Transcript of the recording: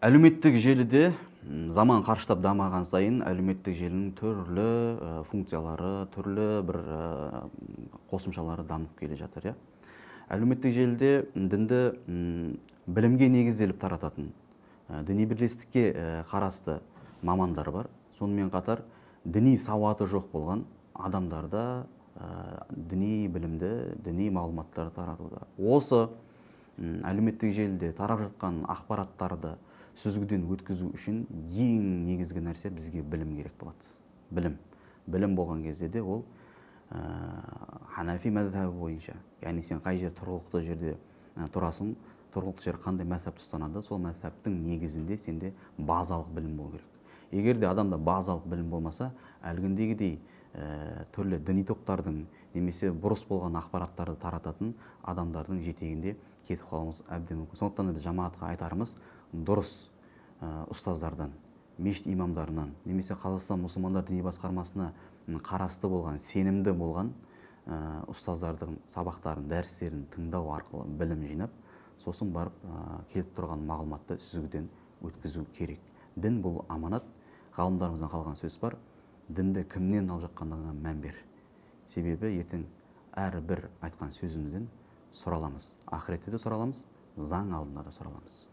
Әлеуметтік желіде заман қарыштап дамыған сайын әлеуметтік желінің түрлі функциялары, түрлі бір қосымшалары дамып келе жатыр, иә. Әлеуметтік желіде дінді білімге негізделіп тарататын, діни бірлестікке қарасты мамандар бар. Сонымен қатар діни сауаты жоқ болған адамдарда діни білімді, діни мағлұматтар таратуда. Осы әлеуметтік желіде тарап жатқан ақпараттарды сүзгіден өткізу үшін ең негізгі нәрсе бізге білім керек болады. Білім болған кезде де ол Ханафи мәзһабы бойынша, яғни сен қай жер тұрғылықты жерде тұрасың, тұрғылықты жер қандай мәзһапты ұстанады, сол мәзһаптың негізінде сенде базалық білім болу керек. Егер де адамда базалық білім болмаса, әлгіндегідей түрлі діни топтардың немесе бұрыс болған ақпараттарды тарататын адамдардың жетегінде кетіп қалуымыз әбден мүмкін. Сондықтан да жамаатқа айтарымыз, дұрыс ұстаздардан, мешіт имамдарынан, немесе Қазақстан мұсылмандар діни басқармасына қарасты болған, сенімді болған ұстаздардың сабақтарын, дәрістерін тыңдау арқылы білім жинап, сосын барып келіп тұрған мағлұматты сүзгіден өткізу керек. Дін бұл аманат. Ғалымдарымыздан қалған сөз бар: дінді кімнен алып жатқандығына мән бер. Себебі ертең әрбір айтқан сөзімізден сұраламыз. Ақыретте де сұраламыз, заң алдында да сұраламыз.